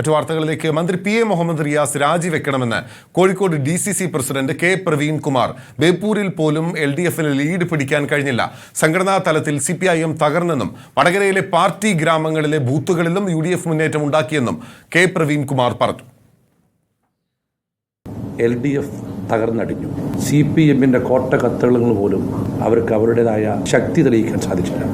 മറ്റു വാർത്തകളിലേക്ക്. മന്ത്രി PA മുഹമ്മദ് റിയാസ് രാജിവെക്കണമെന്ന് Kozhikode DCC president K Praveen Kumar. ബേപ്പൂരിൽ പോലും LDFന് ലീഡ് പിടിക്കാൻ കഴിഞ്ഞില്ല. സംഘടനാ തലത്തിൽ CPIM തകർന്നെന്നും വടകരയിലെ പാർട്ടി ഗ്രാമങ്ങളിലെ ബൂത്തുകളിലും UDF മുന്നേറ്റം ഉണ്ടാക്കിയെന്നും K പ്രവീൺ കുമാർ പറഞ്ഞു. LDF തകർന്നടിഞ്ഞു. CPMന്റെ കോട്ട കത്തളങ്ങൾ പോലും അവർക്ക് അവരുടേതായ ശക്തി തെളിയിക്കാൻ സാധിച്ചില്ല.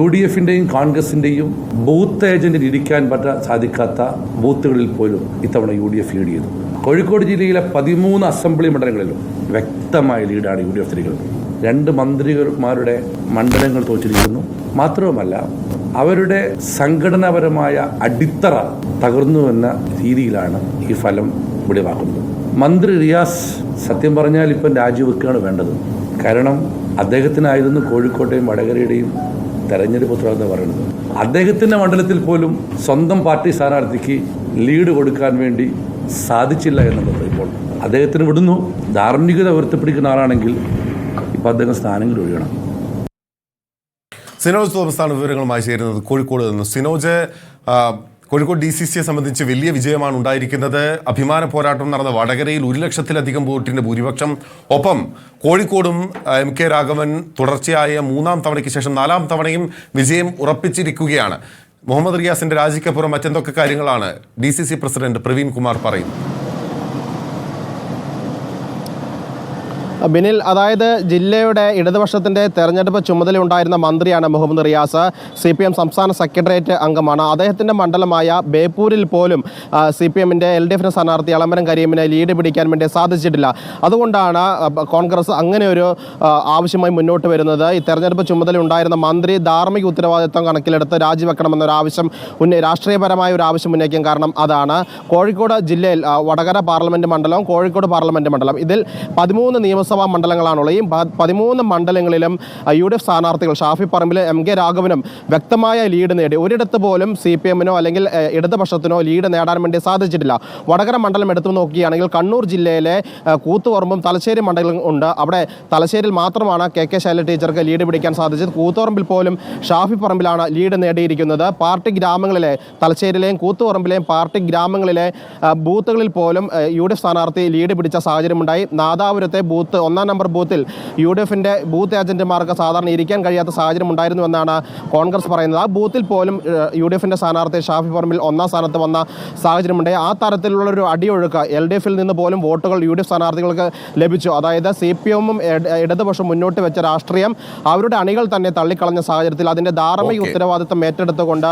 UDFന്റെയും കോൺഗ്രസിന്റെയും ബൂത്ത് ഏജന്റിൽ ഇരിക്കാൻ സാധിക്കാത്ത ബൂത്തുകളിൽ പോലും ഇത്തവണ UDF ലീഡ് ചെയ്തു. കോഴിക്കോട് ജില്ലയിലെ 13 അസംബ്ലി മണ്ഡലങ്ങളിലും വ്യക്തമായ ലീഡാണ് UDF സ്ത്രീകൾ. 2 മന്ത്രിമാരുടെ മണ്ഡലങ്ങൾ തോറ്റിരിക്കുന്നു. മാത്രവുമല്ല, അവരുടെ സംഘടനാപരമായ അടിത്തറ തകർന്നു എന്ന രീതിയിലാണ് ഈ ഫലം വെളിവാക്കുന്നത്. മന്ത്രി റിയാസ് സത്യം പറഞ്ഞാൽ ഇപ്പം രാജിവെക്കുകയാണ് വേണ്ടത്. കാരണം അദ്ദേഹത്തിനായിരുന്നു കോഴിക്കോട്ടെയും വടകരയുടെയും തെരഞ്ഞെടുപ്പ് ഉത്തരവാദിത്തം പറയുന്നത്. അദ്ദേഹത്തിൻ്റെ മണ്ഡലത്തിൽ പോലും സ്വന്തം പാർട്ടി സ്ഥാനാർത്ഥിക്ക് ലീഡ് കൊടുക്കാൻ വേണ്ടി സാധിച്ചില്ല എന്നുള്ളത് ഇപ്പോൾ അദ്ദേഹത്തിന് വിടുന്നു. ധാർമ്മികത ഉയർത്തിപ്പിടിക്കുന്ന ആളാണെങ്കിൽ ഇപ്പം അദ്ദേഹം സ്ഥാനങ്ങൾ ഒഴിയണം. സിനോജ് തോമസാണ് വിവരങ്ങളുമായി ചേരുന്നത് കോഴിക്കോട് നിന്ന്. സിനോജ്, കോഴിക്കോട് DCCയെ സംബന്ധിച്ച് വലിയ വിജയമാണ് ഉണ്ടായിരിക്കുന്നത്. അഭിമാന പോരാട്ടം നടന്ന വടകരയിൽ 1 ലക്ഷത്തിലധികം വോട്ടിന്റെ ഭൂരിപക്ഷം. ഒപ്പം കോഴിക്കോടും MK രാഘവൻ തുടർച്ചയായ 3ാം തവണയ്ക്ക് ശേഷം 4ാം തവണയും വിജയം ഉറപ്പിച്ചിരിക്കുകയാണ്. മുഹമ്മദ് റിയാസിന്റെ രാജിക്കപ്പുറം മറ്റെന്തൊക്കെ കാര്യങ്ങളാണ് DCC പ്രസിഡന്റ് പ്രവീൺ കുമാർ പറയുന്നത്? ബിനിൽ, അതായത് ജില്ലയുടെ ഇടതുപക്ഷത്തിൻ്റെ തെരഞ്ഞെടുപ്പ് ചുമതലയുണ്ടായിരുന്ന മന്ത്രിയാണ് മുഹമ്മദ് റിയാസ്. CPM സംസ്ഥാന സെക്രട്ടേറിയറ്റ് അംഗമാണ്. അദ്ദേഹത്തിൻ്റെ മണ്ഡലമായ ബേപ്പൂരിൽ പോലും CPMന്റെ LDF സ്ഥാനാർത്ഥി എളമരം കരീമിനെ ലീഡ് പിടിക്കാൻ വേണ്ടി സാധിച്ചിട്ടില്ല. അതുകൊണ്ടാണ് കോൺഗ്രസ് അങ്ങനെ ഒരു ആവശ്യമായി മുന്നോട്ട് വരുന്നത്. ഈ തെരഞ്ഞെടുപ്പ് ചുമതലയുണ്ടായിരുന്ന മന്ത്രി ധാർമ്മിക ഉത്തരവാദിത്വം കണക്കിലെടുത്ത് രാജിവെക്കണമെന്നൊരു ആവശ്യം രാഷ്ട്രീയപരമായ ഒരു ആവശ്യം ഉന്നയിക്കാൻ കാരണം അതാണ്. കോഴിക്കോട് ജില്ലയിൽ വടകര പാർലമെൻറ്റ് മണ്ഡലവും കോഴിക്കോട് പാർലമെൻറ്റ് മണ്ഡലം, ഇതിൽ 13 നിയമസഭാ മണ്ഡലങ്ങളാണുള്ളത്. ഈ 13 മണ്ഡലങ്ങളിലും UDF സ്ഥാനാർത്ഥികൾ ഷാഫി പറമ്പിൽ MK രാഘവനും വ്യക്തമായ ലീഡ് നേടി. ഒരിടത്ത് പോലും CPMനോ അല്ലെങ്കിൽ ഇടതുപക്ഷത്തിനോ ലീഡ് നേടാൻ വേണ്ടി സാധിച്ചിട്ടില്ല. വടകര മണ്ഡലം എടുത്തു നോക്കുകയാണെങ്കിൽ കണ്ണൂർ ജില്ലയിലെ കൂത്തുപറമ്പും തലശ്ശേരി മണ്ഡലം ഉണ്ട്. അവിടെ തലശ്ശേരിയിൽ മാത്രമാണ് KK ശൈലജ ടീച്ചർക്ക് ലീഡ് പിടിക്കാൻ സാധിച്ചത്. കൂത്തുപറമ്പിൽ പോലും ഷാഫി പറമ്പിലാണ് ലീഡ് നേടിയിരിക്കുന്നത്. പാർട്ടി ഗ്രാമങ്ങളിലെ തലശ്ശേരിയിലെയും കൂത്തുപറമ്പിലെയും പാർട്ടി ഗ്രാമങ്ങളിലെ ബൂത്തുകളിൽ പോലും UDF സ്ഥാനാർത്ഥി ലീഡ് പിടിച്ച സാഹചര്യമുണ്ടായി. നാദാപുരത്തെ ബൂത്ത് 1ാം നമ്പർ ബൂത്തിൽ UDFന്റെ ബൂത്ത് ഏജന്റുമാർക്ക് സാധാരണ ഇരിക്കാൻ കഴിയാത്ത സാഹചര്യം ഉണ്ടായിരുന്നു എന്നാണ് കോൺഗ്രസ് പറയുന്നത്. ആ ബൂത്തിൽ പോലും UDFന്റെ സ്ഥാനാർത്ഥി ഷാഫി പറമ്പിൽ 1ാം സ്ഥാനത്ത് വന്ന സാഹചര്യമുണ്ടായി. ആ തരത്തിലുള്ളൊരു അടിയൊഴുക്ക് LDFൽ നിന്ന് പോലും വോട്ടുകൾ UDF സ്ഥാനാർത്ഥികൾക്ക് ലഭിച്ചു. അതായത് CPMും ഇടതുപക്ഷം മുന്നോട്ട് വെച്ച രാഷ്ട്രീയം അവരുടെ അണികൾ തന്നെ തള്ളിക്കളഞ്ഞ സാഹചര്യത്തിൽ അതിന്റെ ധാർമ്മിക ഉത്തരവാദിത്തം ഏറ്റെടുത്തുകൊണ്ട്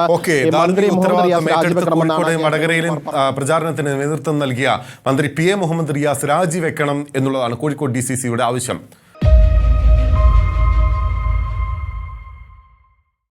മന്ത്രി മുഹമ്മദ് റിയാസ് രാജിവെക്കണമെന്നാണ് വടകരയിലും പ്രചാരണത്തിന് നേതൃത്വം നൽകിയ മന്ത്രി PA മുഹമ്മദ് റിയാസ് രാജിവെക്കണം എന്നുള്ളതാണ് കോഴിക്കോട് DCCയുടെ ആവശ്യം.